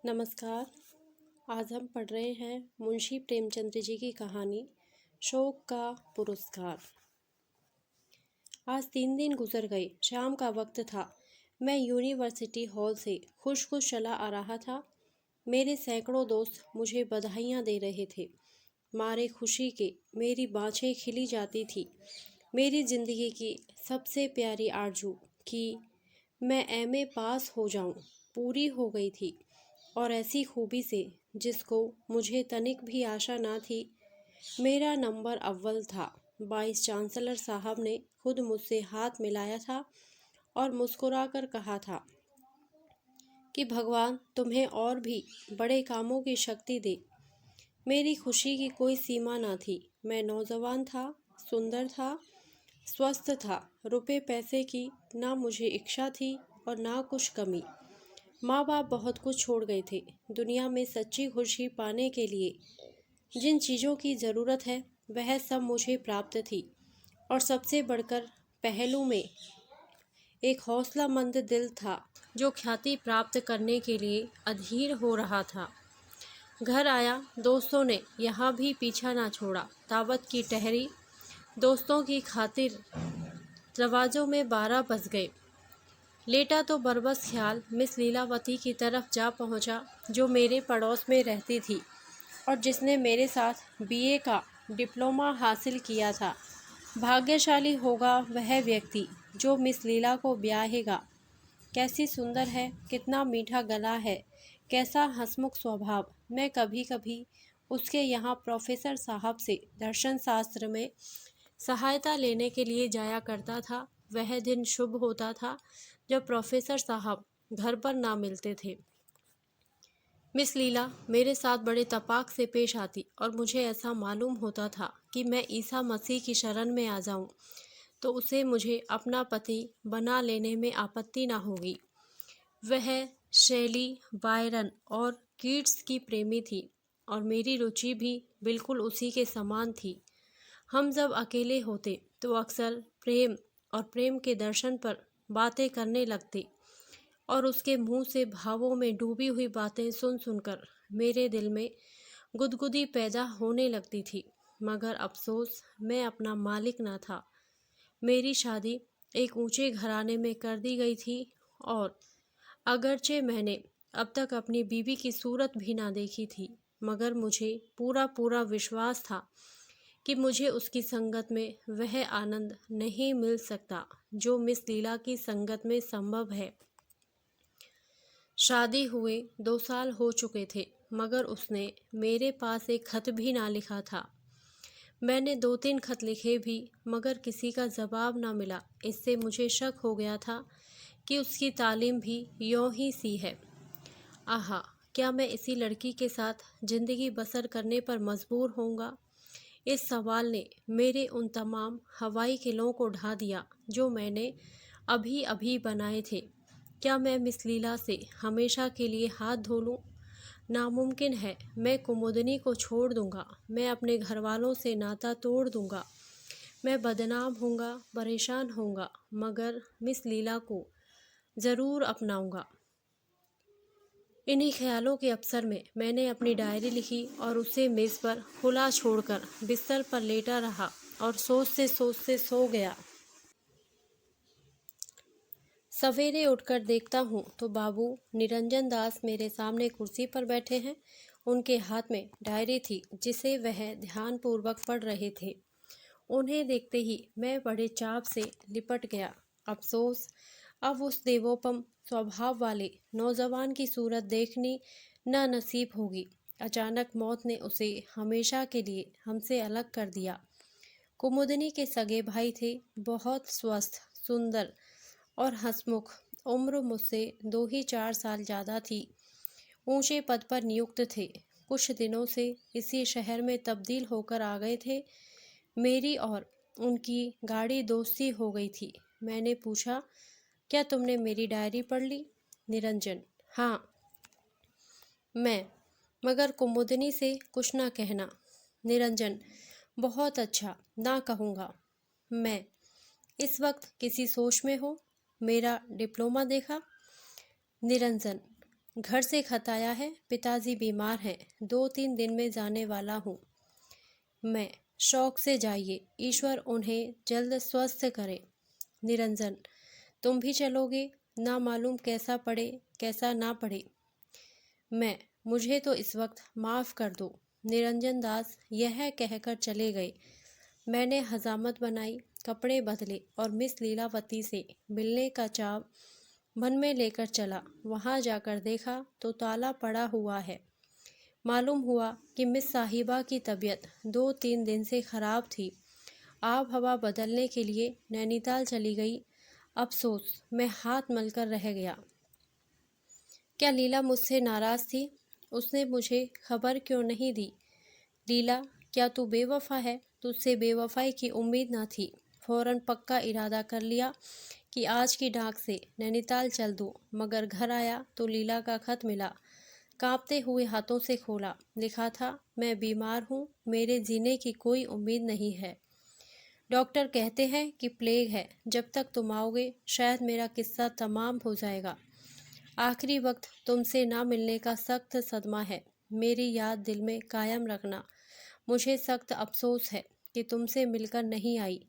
नमस्कार। आज हम पढ़ रहे हैं मुंशी प्रेमचंद्र जी की कहानी शोक का पुरस्कार। आज 3 दिन गुजर गए। शाम का वक्त था। मैं यूनिवर्सिटी हॉल से खुश खुश चला आ रहा था। मेरे सैकड़ों दोस्त मुझे बधाइयाँ दे रहे थे। मारे खुशी के मेरी बाँछें खिली जाती थी। मेरी ज़िंदगी की सबसे प्यारी आरज़ू कि मैं एमए पास हो जाऊं पूरी हो गई थी, और ऐसी खूबी से जिसको मुझे तनिक भी आशा ना थी। मेरा नंबर अव्वल था। वाइस चांसलर साहब ने खुद मुझसे हाथ मिलाया था और मुस्कुराकर कहा था कि भगवान तुम्हें और भी बड़े कामों की शक्ति दे। मेरी खुशी की कोई सीमा ना थी। मैं नौजवान था, सुंदर था, स्वस्थ था। रुपए पैसे की ना मुझे इच्छा थी और ना कुछ कमी। माँ बाप बहुत कुछ छोड़ गए थे। दुनिया में सच्ची खुशी पाने के लिए जिन चीज़ों की ज़रूरत है वह सब मुझे प्राप्त थी, और सबसे बढ़कर पहलू में एक हौसलामंद दिल था जो ख्याति प्राप्त करने के लिए अधीर हो रहा था। घर आया, दोस्तों ने यहाँ भी पीछा ना छोड़ा। दावत की टहरी, दोस्तों की खातिर दरवाज़ों में 12 बज गए। लेटा तो बरबस ख्याल मिस लीलावती की तरफ जा पहुंचा, जो मेरे पड़ोस में रहती थी और जिसने मेरे साथ बीए का डिप्लोमा हासिल किया था। भाग्यशाली होगा वह व्यक्ति जो मिस लीला को ब्याहेगा। कैसी सुंदर है, कितना मीठा गला है, कैसा हंसमुख स्वभाव। मैं कभी कभी उसके यहाँ प्रोफेसर साहब से दर्शन शास्त्र में सहायता लेने के लिए जाया करता था। वह दिन शुभ होता था जब प्रोफेसर साहब घर पर ना मिलते थे। मिस लीला मेरे साथ बड़े तपाक से पेश आती और मुझे ऐसा मालूम होता था कि मैं ईसा मसीह की शरण में आ जाऊं तो उसे मुझे अपना पति बना लेने में आपत्ति ना होगी। वह शैली, बायरन और कीट्स की प्रेमी थी और मेरी रुचि भी बिल्कुल उसी के समान थी। हम जब अकेले होते तो अक्सर प्रेम और प्रेम के दर्शन पर बातें करने लगते, और उसके मुंह से भावों में डूबी हुई बातें सुन सुनकर मेरे दिल में गुदगुदी पैदा होने लगती थी। मगर अफसोस, मैं अपना मालिक ना था। मेरी शादी एक ऊंचे घराने में कर दी गई थी, और अगरचे मैंने अब तक अपनी बीवी की सूरत भी ना देखी थी, मगर मुझे पूरा पूरा विश्वास था कि मुझे उसकी संगत में वह आनंद नहीं मिल सकता जो मिस लीला की संगत में संभव है। शादी हुए 2 साल हो चुके थे, मगर उसने मेरे पास एक खत भी ना लिखा था। मैंने 2-3 खत लिखे भी, मगर किसी का जवाब ना मिला। इससे मुझे शक हो गया था कि उसकी तालीम भी यों ही सी है। आहा, क्या मैं इसी लड़की के साथ जिंदगी बसर करने पर मजबूर होऊंगा? इस सवाल ने मेरे उन तमाम हवाई किलों को ढा दिया जो मैंने अभी अभी बनाए थे। क्या मैं मिस लीला से हमेशा के लिए हाथ धो लूं? नामुमकिन है। मैं कुमुदनी को छोड़ दूंगा, मैं अपने घर वालों से नाता तोड़ दूंगा, मैं बदनाम होऊंगा, परेशान होऊंगा, मगर मिस लीला को ज़रूर अपनाऊंगा। इन्हीं ख्यालों के अवसर में मैंने अपनी डायरी लिखी और उसे मेज़ पर खुला छोड़कर बिस्तर पर लेटा रहा और सोचते सो गया। सवेरे उठकर देखता हूँ तो बाबू निरंजन दास मेरे सामने कुर्सी पर बैठे हैं। उनके हाथ में डायरी थी जिसे वह ध्यानपूर्वक पढ़ रहे थे। उन्हें देखते ही मैं बड़े चाव से लिपट गया। अफसोस, अब उस देवोपम स्वभाव वाले नौजवान की सूरत देखनी ना नसीब होगी। अचानक मौत ने उसे हमेशा के लिए हमसे अलग कर दिया। कुमुदनी के सगे भाई थे, बहुत स्वस्थ, सुंदर और हंसमुख। उम्र मुझसे 2 ही 4 साल ज़्यादा थी। ऊंचे पद पर नियुक्त थे। कुछ दिनों से इसी शहर में तब्दील होकर आ गए थे। मेरी और उनकी गाढ़ी दोस्ती हो गई थी। मैंने पूछा, क्या तुमने मेरी डायरी पढ़ ली? निरंजन, हाँ। मैं, मगर कुमुदनी से कुछ ना कहना। निरंजन, बहुत अच्छा, ना कहूँगा। मैं, इस वक्त किसी सोच में हो? मेरा डिप्लोमा देखा? निरंजन, घर से खत आया है, पिताजी बीमार हैं, 2-3 दिन में जाने वाला हूँ मैं। शौक से जाइए, ईश्वर उन्हें जल्द स्वस्थ करे। निरंजन, तुम भी चलोगे? ना मालूम कैसा पड़े कैसा ना पड़े। मैं, मुझे तो इस वक्त माफ़ कर दो। निरंजन दास यह कहकर चले गए। मैंने हजामत बनाई, कपड़े बदले और मिस लीलावती से मिलने का चाव मन में लेकर चला। वहां जाकर देखा तो ताला पड़ा हुआ है। मालूम हुआ कि मिस साहिबा की तबीयत 2-3 दिन से ख़राब थी। आब हवा बदलने के लिए नैनीताल चली गई। अफसोस, मैं हाथ मलकर रह गया। क्या लीला मुझसे नाराज़ थी? उसने मुझे खबर क्यों नहीं दी? लीला, क्या तू बेवफा है? तुझसे बेवफाई की उम्मीद न थी। फौरन पक्का इरादा कर लिया कि आज की डाक से नैनीताल चल दूँ। मगर घर आया तो लीला का खत मिला। कांपते हुए हाथों से खोला। लिखा था, मैं बीमार हूँ, मेरे जीने की कोई उम्मीद नहीं है। डॉक्टर कहते हैं कि प्लेग है। जब तक तुम आओगे शायद मेरा किस्सा तमाम हो जाएगा। आखिरी वक्त तुमसे ना मिलने का सख्त सदमा है। मेरी याद दिल में कायम रखना। मुझे सख्त अफसोस है कि तुमसे मिलकर नहीं आई।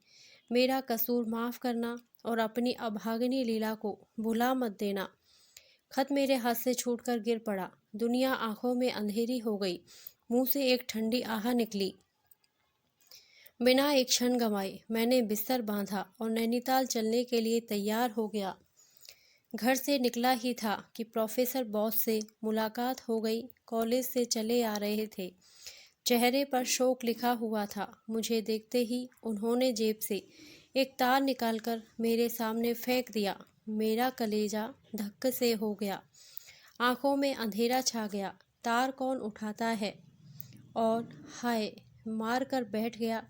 मेरा कसूर माफ़ करना और अपनी अभागिनी लीला को भुला मत देना। खत मेरे हाथ से छूटकर गिर पड़ा। दुनिया आंखों में अंधेरी हो गई। मुंह से एक ठंडी आह निकली। बिना एक क्षण गंवाए मैंने बिस्तर बांधा और नैनीताल चलने के लिए तैयार हो गया। घर से निकला ही था कि प्रोफेसर बॉस से मुलाकात हो गई। कॉलेज से चले आ रहे थे। चेहरे पर शोक लिखा हुआ था। मुझे देखते ही उन्होंने जेब से एक तार निकालकर मेरे सामने फेंक दिया। मेरा कलेजा धक्के से हो गया। आंखों में अंधेरा छा गया। तार कौन उठाता है? और हाय, मार कर बैठ गया।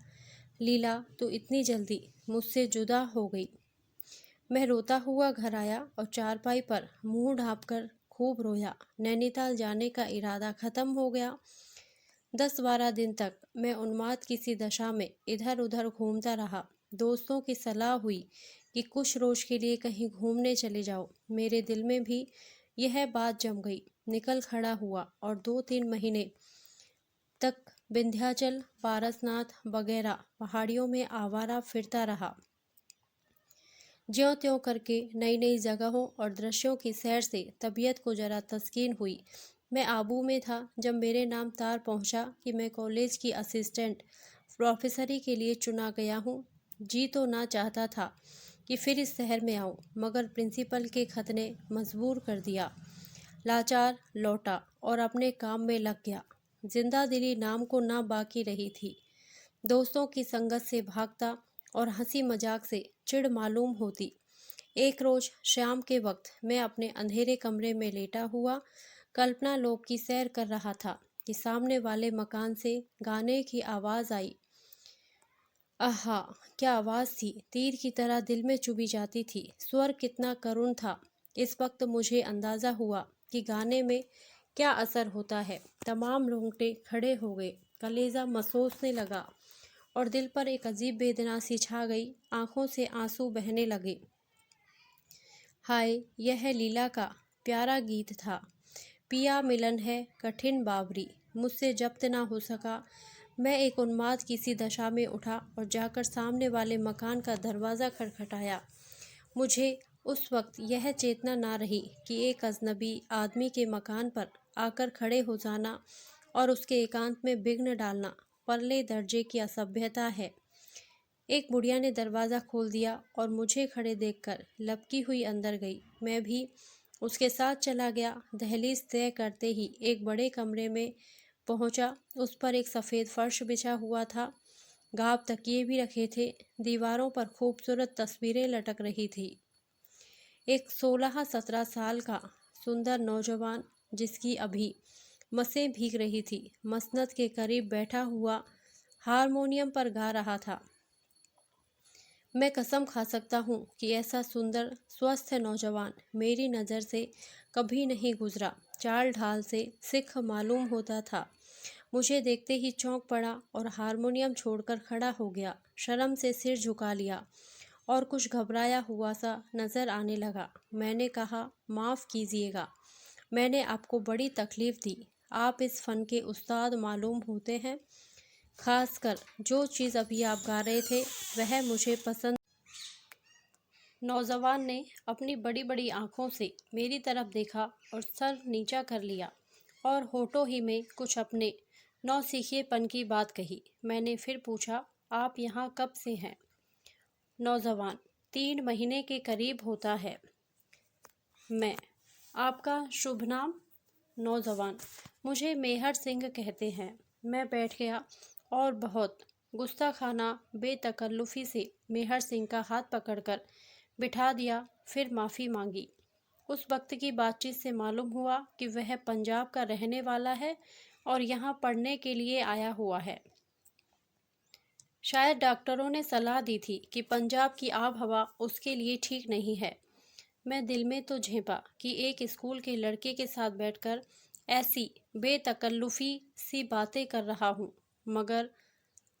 लीला, तू इतनी जल्दी मुझसे जुदा हो गई। मैं रोता हुआ घर आया और चारपाई पर मुंह ढांपकर खूब रोया। नैनीताल जाने का इरादा खत्म हो गया। 10-12 दिन तक मैं उन्माद की सी दशा में इधर उधर घूमता रहा। दोस्तों की सलाह हुई कि कुछ रोज के लिए कहीं घूमने चले जाओ। मेरे दिल में भी यह बात जम गई। निकल खड़ा हुआ और 2-3 महीने तक विंध्याचल, पारसनाथ वगैरह पहाड़ियों में आवारा फिरता रहा। ज्यों त्यों करके नई नई जगहों और दृश्यों की सैर से तबीयत को जरा तस्कीन हुई। मैं आबू में था जब मेरे नाम तार पहुंचा कि मैं कॉलेज की असिस्टेंट प्रोफेसरी के लिए चुना गया हूं। जी तो ना चाहता था कि फिर इस शहर में आऊं, मगर प्रिंसिपल के खत ने मजबूर कर दिया। लाचार लौटा और अपने काम में लग गया। जिंदा दिली नाम को ना बाकी रही थी। दोस्तों की संगत से भागता और हंसी मजाक से चिढ़ मालूम होती। एक रोज शाम के वक्त मैं अपने अंधेरे कमरे में लेटा हुआ कल्पना लोक की सैर कर रहा था कि सामने वाले मकान से गाने की आवाज़ आई। आहा, क्या आवाज़ थी! तीर की तरह दिल में चुभी जाती थी। स्वर कितना करुण था! इस वक्त मुझे अंदाज़ा हुआ कि गाने में क्या असर होता है। तमाम रोंगटे खड़े हो गए। कलेजा मसोसने लगा और दिल पर एक अजीब वेदना सी छा गई। आंखों से आंसू बहने लगे। हाय, यह लीला का प्यारा गीत था। पिया मिलन है कठिन बावरी, मुझसे जब्त ना हो सका। मैं एक उन्माद की सी दशा में उठा और जाकर सामने वाले मकान का दरवाज़ा खटखटाया। मुझे उस वक्त यह चेतना ना रही कि एक अजनबी आदमी के मकान पर आकर खड़े हो जाना और उसके एकांत में विघ्न डालना परले दर्जे की असभ्यता है। एक बुढ़िया ने दरवाज़ा खोल दिया और मुझे खड़े देखकर लपकी हुई अंदर गई। मैं भी उसके साथ चला गया। दहलीज तय करते ही एक बड़े कमरे में पहुंचा। उस पर एक सफ़ेद फर्श बिछा हुआ था। गाब तकिए भी रखे थे। दीवारों पर खूबसूरत तस्वीरें लटक रही थी। एक 16-17 साल का सुंदर नौजवान, जिसकी अभी मसें भीग रही थी, मसनद के करीब बैठा हुआ हारमोनियम पर गा रहा था। मैं कसम खा सकता हूँ कि ऐसा सुंदर स्वस्थ नौजवान मेरी नज़र से कभी नहीं गुजरा। चाल ढाल से सिख मालूम होता था। मुझे देखते ही चौंक पड़ा और हारमोनियम छोड़कर खड़ा हो गया। शर्म से सिर झुका लिया और कुछ घबराया हुआ सा नज़र आने लगा। मैंने कहा, माफ़ कीजिएगा, मैंने आपको बड़ी तकलीफ दी। आप इस फ़न के उस्ताद मालूम होते हैं। खासकर जो चीज़ अभी आप गा रहे थे वह मुझे पसंद। नौजवान ने अपनी बड़ी बड़ी आंखों से मेरी तरफ देखा और सर नीचा कर लिया और होठों ही में कुछ अपने नौसिखिएपन की बात कही। मैंने फिर पूछा, आप यहाँ कब से हैं? नौजवान, 3 महीने के करीब होता है। मैं, आपका शुभ नाम? नौजवान, मुझे मेहर सिंह कहते हैं। मैं बैठ गया और बहुत गुस्ताखाना बेतकल्लुफ़ी से मेहर सिंह का हाथ पकड़कर बिठा दिया, फिर माफ़ी मांगी। उस वक्त की बातचीत से मालूम हुआ कि वह पंजाब का रहने वाला है और यहाँ पढ़ने के लिए आया हुआ है। शायद डॉक्टरों ने सलाह दी थी कि पंजाब की आब हवा उसके लिए ठीक नहीं है। मैं दिल में तो झेंपा कि एक स्कूल के लड़के के साथ बैठकर ऐसी बेतकल्लुफ़ी सी बातें कर रहा हूँ, मगर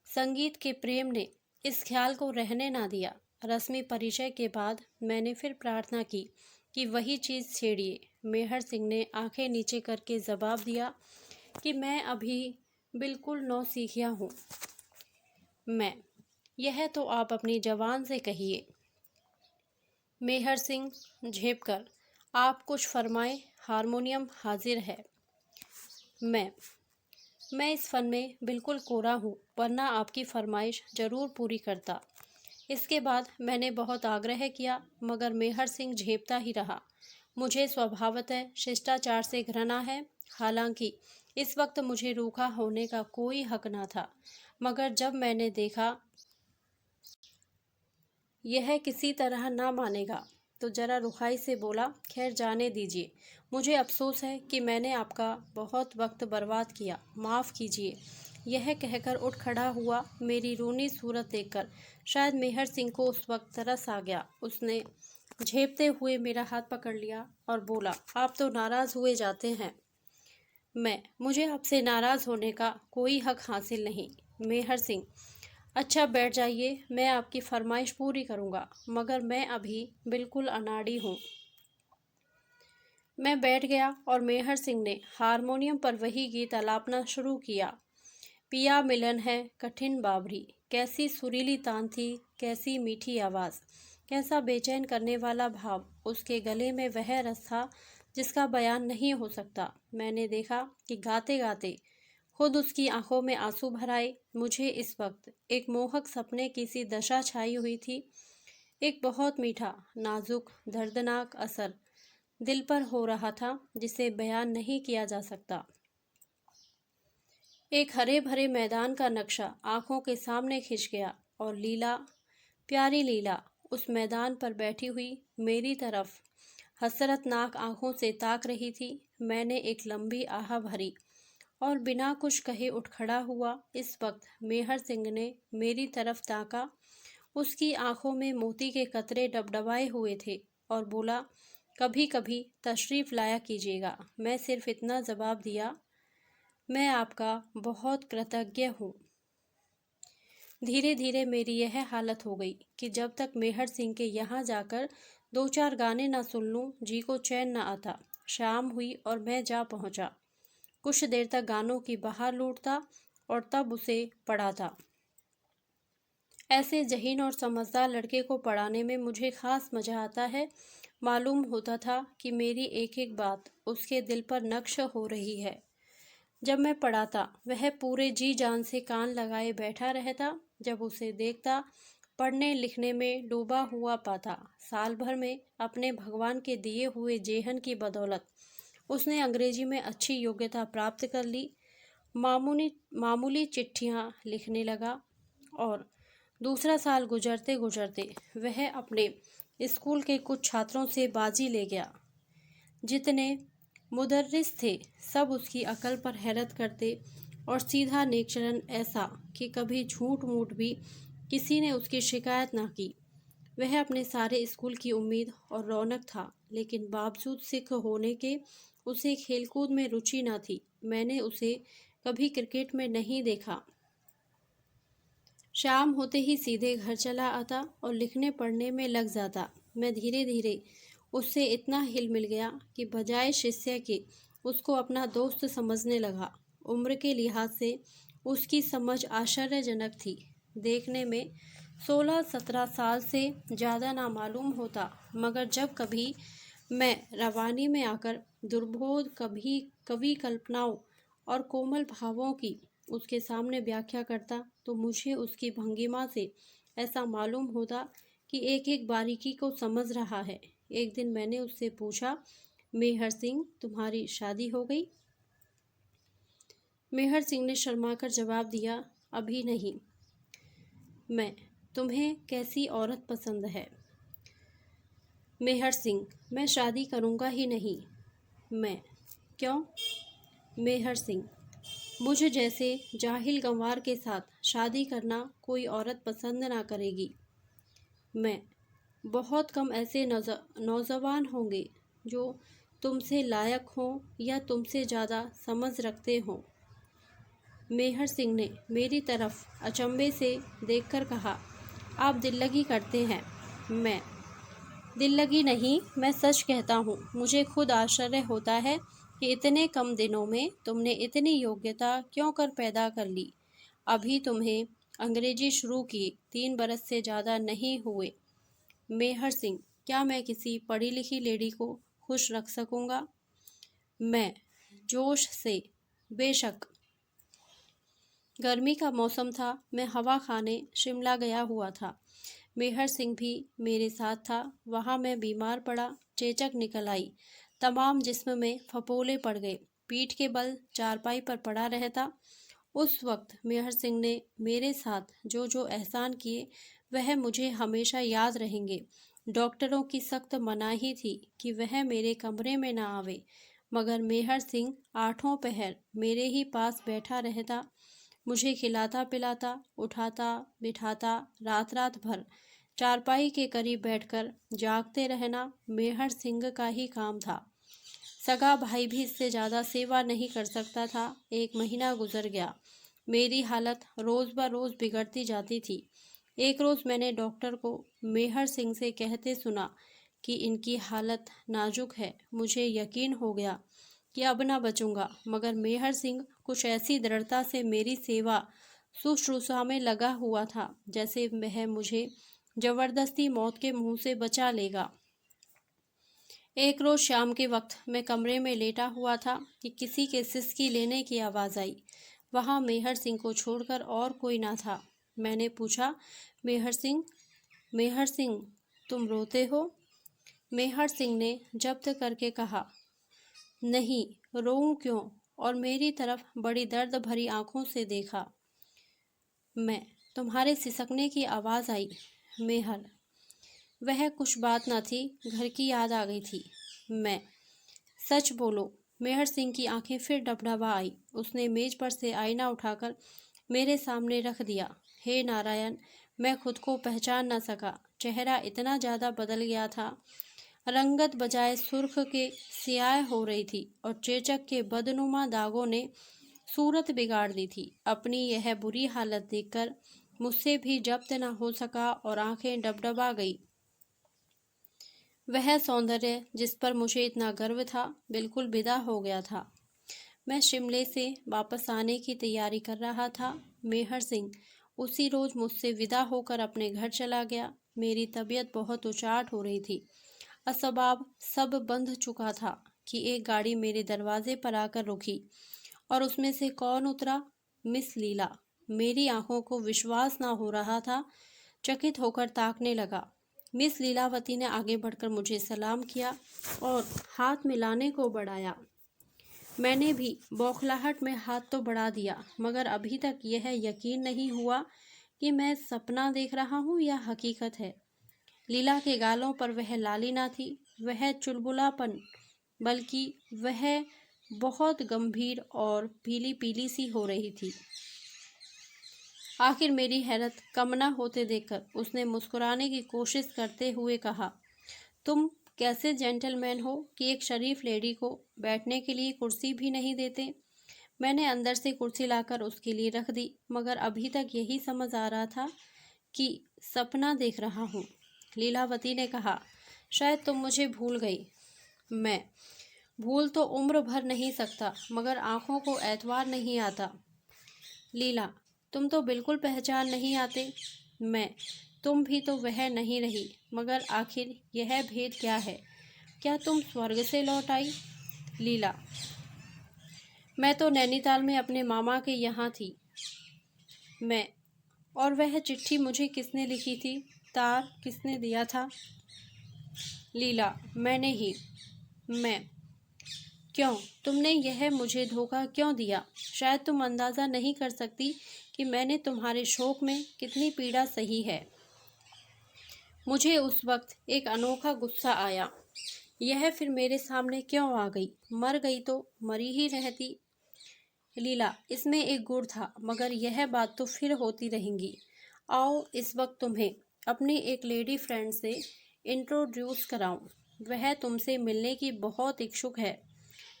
संगीत के प्रेम ने इस ख्याल को रहने ना दिया। रस्मी परिचय के बाद मैंने फिर प्रार्थना की कि वही चीज़ छेड़िए। मेहर सिंह ने आंखें नीचे करके जवाब दिया कि मैं अभी बिल्कुल नौसिखिया हूँ। मैं, यह तो आप अपनी जवान से कहिए। मेहर सिंह झेंपकर, आप कुछ फरमाएं, हारमोनियम हाजिर है। मैं इस फ़न में बिल्कुल कोरा हूँ, वरना आपकी फरमाइश ज़रूर पूरी करता। इसके बाद मैंने बहुत आग्रह किया, मगर मेहर सिंह झेपता ही रहा। मुझे स्वभावतः शिष्टाचार से घृणा है। हालांकि इस वक्त मुझे रूखा होने का कोई हक ना था, मगर जब मैंने देखा यह किसी तरह ना मानेगा तो जरा रुखाई से बोला, खैर जाने दीजिए। मुझे अफसोस है कि मैंने आपका बहुत वक्त बर्बाद किया, माफ़ कीजिए। यह कहकर उठ खड़ा हुआ। मेरी रूनी सूरत देखकर शायद मेहर सिंह को उस वक्त तरस आ गया। उसने झेपते हुए मेरा हाथ पकड़ लिया और बोला, आप तो नाराज़ हुए जाते हैं। मुझे आपसे नाराज़ होने का कोई हक हासिल नहीं। मेहर सिंह, अच्छा बैठ जाइए, मैं आपकी फरमाइश पूरी करूँगा, मगर मैं अभी बिल्कुल अनाड़ी हूँ। मैं बैठ गया और मेहर सिंह ने हारमोनियम पर वही गीत आलापना शुरू किया। पिया मिलन है कठिन बाबरी, कैसी सुरीली तान थी, कैसी मीठी आवाज़, कैसा बेचैन करने वाला भाव। उसके गले में वह रस था जिसका बयान नहीं हो सकता। मैंने देखा कि गाते गाते खुद उसकी आंखों में आंसू भर आए। मुझे इस वक्त एक मोहक सपने की सी दशा छाई हुई थी। एक बहुत मीठा, नाजुक, दर्दनाक असर दिल पर हो रहा था जिसे बयान नहीं किया जा सकता। एक हरे भरे मैदान का नक्शा आंखों के सामने खिंच गया और लीला, प्यारी लीला, उस मैदान पर बैठी हुई मेरी तरफ हसरतनाक आंखों से ताक रही थी। मैंने एक लंबी आह भरी और बिना कुछ कहे उठ खड़ा हुआ। इस वक्त मेहर सिंह ने मेरी तरफ ताका। उसकी आंखों में मोती के कतरे डबडबाए हुए थे और बोला, कभी कभी तशरीफ़ लाया कीजिएगा। मैं सिर्फ इतना जवाब दिया, मैं आपका बहुत कृतज्ञ हूँ। धीरे धीरे मेरी यह हालत हो गई कि जब तक मेहर सिंह के यहाँ जाकर 2-4 गाने ना सुन लूँ, जी को चैन न आता। शाम हुई और मैं जा पहुँचा। कुछ देर तक गानों की बहार लूटता और तब उसे पढ़ाता। ऐसे ज़हीन और समझदार लड़के को पढ़ाने में मुझे ख़ास मज़ा आता है। मालूम होता था कि मेरी एक एक बात उसके दिल पर नक्श हो रही है। जब मैं पढ़ाता वह पूरे जी जान से कान लगाए बैठा रहता। जब उसे देखता पढ़ने लिखने में डूबा हुआ पाता। साल भर में अपने भगवान के दिए हुए जेहन की बदौलत उसने अंग्रेजी में अच्छी योग्यता प्राप्त कर ली। मामूली मामूली चिट्ठियाँ लिखने लगा और दूसरा साल गुजरते गुजरते वह अपने स्कूल के कुछ छात्रों से बाजी ले गया। जितने मुदर्रिस थे सब उसकी अकल पर हैरत करते और सीधा नेकचरन ऐसा कि कभी झूठ मूठ भी किसी ने उसकी शिकायत ना की। वह अपने सारे स्कूल की उम्मीद और रौनक था, लेकिन बावजूद सिख होने के उसे खेलकूद में रुचि न थी। मैंने उसे कभी क्रिकेट में नहीं देखा। शाम होते ही सीधे घर चला आता और लिखने पढ़ने में लग जाता। मैं धीरे धीरे उससे इतना हिल मिल गया कि बजाय शिष्य के उसको अपना दोस्त समझने लगा। उम्र के लिहाज से उसकी समझ आश्चर्यजनक थी। देखने में 16-17 साल से ज़्यादा ना मालूम होता, मगर जब कभी मैं रवानी में आकर दुर्बोध कभी कवि कल्पनाओं और कोमल भावों की उसके सामने व्याख्या करता, तो मुझे उसकी भंगिमा से ऐसा मालूम होता कि एक एक बारीकी को समझ रहा है। एक दिन मैंने उससे पूछा, मेहर सिंह, तुम्हारी शादी हो गई? मेहर सिंह ने शर्माकर जवाब दिया, अभी नहीं। मैं, तुम्हें कैसी औरत पसंद है? मेहर सिंह, मैं शादी करूँगा ही नहीं। मैं, क्यों? मेहर सिंह, मुझे जैसे जाहिल गंवार के साथ शादी करना कोई औरत पसंद ना करेगी। मैं, बहुत कम ऐसे नौजवान होंगे जो तुमसे लायक हों या तुमसे ज़्यादा समझ रखते हों। मेहर सिंह ने मेरी तरफ अचंभे से देखकर कहा, आप दिल्लगी करते हैं। मैं, दिल्लगी नहीं, मैं सच कहता हूँ। मुझे खुद आश्चर्य होता है कि इतने कम दिनों में तुमने इतनी योग्यता क्यों कर पैदा कर ली। अभी तुम्हें अंग्रेजी शुरू किए 3 बरस से ज़्यादा नहीं हुए। मेहर सिंह, क्या मैं किसी पढ़ी लिखी लेडी को खुश रख सकूँगा? मैं, जोश से, बेशक। गर्मी का मौसम था। मैं हवा खाने शिमला गया हुआ था। मेहर सिंह भी मेरे साथ था। वहाँ मैं बीमार पड़ा, चेचक निकल आई, तमाम जिस्म में फपोले पड़ गए, पीठ के बल चारपाई पर पड़ा रहता। उस वक्त मेहर सिंह ने मेरे साथ जो जो एहसान किए वह मुझे हमेशा याद रहेंगे। डॉक्टरों की सख्त मनाही थी कि वह मेरे कमरे में ना आवे, मगर मेहर सिंह 8 पहर मेरे ही पास बैठा रहता, मुझे खिलाता पिलाता, उठाता बिठाता, रात रात भर चारपाई के करीब बैठकर जागते रहना मेहर सिंह का ही काम था। सगा भाई भी इससे ज़्यादा सेवा नहीं कर सकता था। 1 महीना गुजर गया। मेरी हालत रोज़ ब रोज़ बिगड़ती जाती थी। एक रोज़ मैंने डॉक्टर को मेहर सिंह से कहते सुना कि इनकी हालत नाजुक है। मुझे यकीन हो गया कि अब ना बचूंगा, मगर मेहर सिंह कुछ ऐसी दृढ़ता से मेरी सेवा शुश्रूषा में लगा हुआ था जैसे वह मुझे जबरदस्ती मौत के मुंह से बचा लेगा। एक रोज शाम के वक्त मैं कमरे में लेटा हुआ था कि किसी के सिसकी लेने की आवाज़ आई। वहाँ मेहर सिंह को छोड़कर और कोई ना था। मैंने पूछा, मेहर सिंह, तुम रोते हो? मेहर सिंह ने जब्त करके कहा, नहीं, रोऊं क्यों? और मेरी तरफ बड़ी दर्द भरी आंखों से देखा। मैं, तुम्हारे सिसकने की आवाज़ आई। मेहर, वह कुछ बात न थी, घर की याद आ गई थी। मैं, सच बोलो। मेहर सिंह की आंखें फिर डबडबा आई। उसने मेज पर से आईना उठाकर मेरे सामने रख दिया। हे नारायण, मैं खुद को पहचान न सका। चेहरा इतना ज़्यादा बदल गया था, रंगत बजाय सुर्ख के स्याह हो रही थी और चेचक के बदनुमा दागों ने सूरत बिगाड़ दी थी। अपनी यह बुरी हालत देखकर मुझसे भी जब्त न हो सका और आंखें डबडबा गई। वह सौंदर्य जिस पर मुझे इतना गर्व था बिल्कुल विदा हो गया था। मैं शिमले से वापस आने की तैयारी कर रहा था। मेहर सिंह उसी रोज मुझसे विदा होकर अपने घर चला गया। मेरी तबीयत बहुत उचाट हो रही थी। असबाब सब बंध चुका था कि एक गाड़ी मेरे दरवाजे पर आकर रुकी और उसमें से कौन उतरा? मिस लीला। मेरी आंखों को विश्वास ना हो रहा था। चकित होकर ताकने लगा। मिस लीलावती ने आगे बढ़कर मुझे सलाम किया और हाथ मिलाने को बढ़ाया। मैंने भी बौखलाहट में हाथ तो बढ़ा दिया, मगर अभी तक यह यकीन नहीं हुआ कि मैं सपना देख रहा हूँ या हकीकत है। लीला के गालों पर वह लाली ना थी, वह चुलबुलापन, बल्कि वह बहुत गंभीर और पीली पीली सी हो रही थी। आखिर मेरी हैरत कम न होते देखकर उसने मुस्कुराने की कोशिश करते हुए कहा, तुम कैसे जेंटलमैन हो कि एक शरीफ लेडी को बैठने के लिए कुर्सी भी नहीं देते। मैंने अंदर से कुर्सी लाकर उसके लिए रख दी, मगर अभी तक यही समझ आ रहा था कि सपना देख रहा हूँ। लीलावती ने कहा, शायद तुम मुझे भूल गई। मैं, भूल तो उम्र भर नहीं सकता, मगर आँखों को एतवार नहीं आता। लीला, तुम तो बिल्कुल पहचान नहीं आते। मैं, तुम भी तो वह नहीं रही, मगर आखिर यह भेद क्या है? क्या तुम स्वर्ग से लौट आई? लीला, मैं तो नैनीताल में अपने मामा के यहाँ थी। मैं, और वह चिट्ठी मुझे किसने लिखी थी? तार किसने दिया था? लीला, मैंने ही। मैं, क्यों? तुमने यह मुझे धोखा क्यों दिया? शायद तुम अंदाज़ा नहीं कर सकती कि मैंने तुम्हारे शोक में कितनी पीड़ा सही है। मुझे उस वक्त एक अनोखा गुस्सा आया। यह फिर मेरे सामने क्यों आ गई? मर गई तो मरी ही रहती। लीला, इसमें एक गुण था, मगर यह बात तो फिर होती रहेंगी। आओ इस वक्त तुम्हें अपनी एक लेडी फ्रेंड से इंट्रोड्यूस कराऊं। वह तुमसे मिलने की बहुत इच्छुक है।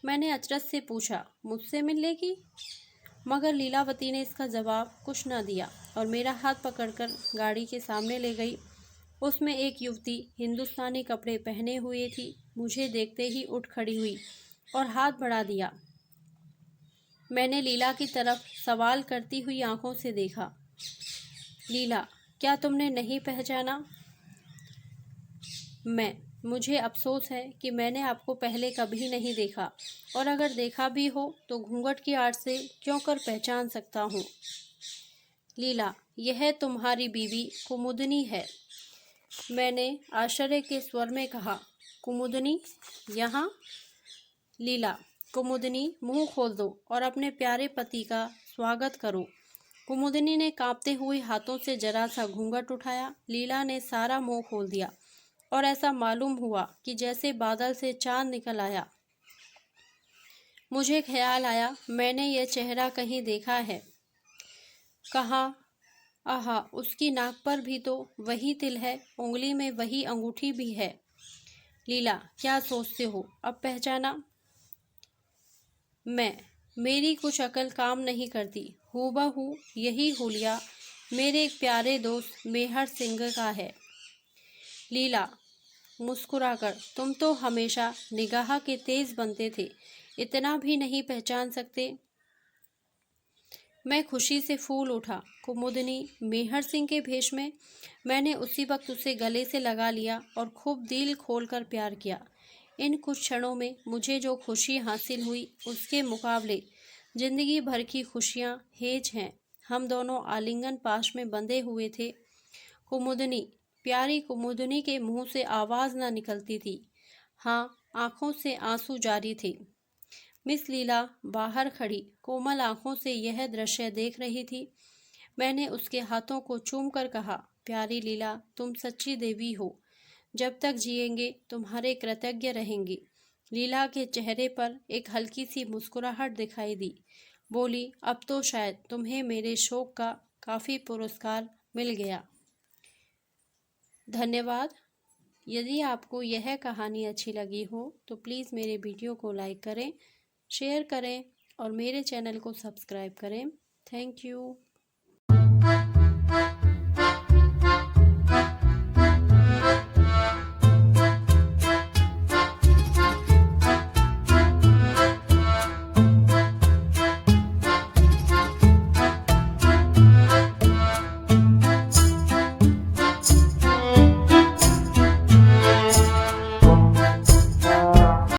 मैंने अचरज से पूछा, मुझसे मिलने की? मगर लीलावती ने इसका जवाब कुछ न दिया और मेरा हाथ पकड़कर गाड़ी के सामने ले गई। उसमें एक युवती हिंदुस्तानी कपड़े पहने हुए थी। मुझे देखते ही उठ खड़ी हुई और हाथ बढ़ा दिया। मैंने लीला की तरफ सवाल करती हुई आंखों से देखा। लीला, क्या तुमने नहीं पहचाना? मैं, मुझे अफसोस है कि मैंने आपको पहले कभी नहीं देखा, और अगर देखा भी हो तो घूंघट की आड़ से क्यों कर पहचान सकता हूँ। लीला, यह तुम्हारी बीवी कुमुदनी है। मैंने आश्चर्य के स्वर में कहा, कुमुदनी यहाँ? लीला, कुमुदनी, मुंह खोल दो और अपने प्यारे पति का स्वागत करो। कुमुदनी ने कांपते हुए हाथों से जरा सा घूंघट उठाया। लीला ने सारा मुंह खोल दिया और ऐसा मालूम हुआ कि जैसे बादल से चांद निकल आया। मुझे ख्याल आया, मैंने यह चेहरा कहीं देखा है। कहा, आहा, उसकी नाक पर भी तो वही तिल है, उंगली में वही अंगूठी भी है। लीला, क्या सोचते हो, अब पहचाना? मैं, मेरी कुछ अकल काम नहीं करती। हूबहू यही हुलिया मेरे एक प्यारे दोस्त मेहर सिंह का है। लीला मुस्कुराकर, तुम तो हमेशा निगाह के तेज बनते थे, इतना भी नहीं पहचान सकते? मैं खुशी से फूल उठा। कुमुदनी मेहर सिंह के भेष में? मैंने उसी वक्त उसे गले से लगा लिया और खूब दिल खोलकर प्यार किया। इन कुछ क्षणों में मुझे जो खुशी हासिल हुई, उसके मुकाबले जिंदगी भर की खुशियाँ हेज हैं। हम दोनों आलिंगन पाश में बंधे हुए थे। कुमुदनी, प्यारी कुमुदनी के मुंह से आवाज़ न निकलती थी। हाँ, आंखों से आंसू जारी थे। मिस लीला बाहर खड़ी कोमल आंखों से यह दृश्य देख रही थी। मैंने उसके हाथों को चूमकर कहा, प्यारी लीला, तुम सच्ची देवी हो। जब तक जिएंगे तुम्हारे कृतज्ञ रहेंगे। लीला के चेहरे पर एक हल्की सी मुस्कुराहट दिखाई दी। बोली, अब तो शायद तुम्हें मेरे शोक का काफ़ी पुरस्कार मिल गया। धन्यवाद। यदि आपको यह कहानी अच्छी लगी हो तो प्लीज़ मेरे वीडियो को लाइक करें, शेयर करें और मेरे चैनल को सब्सक्राइब करें। Thank you.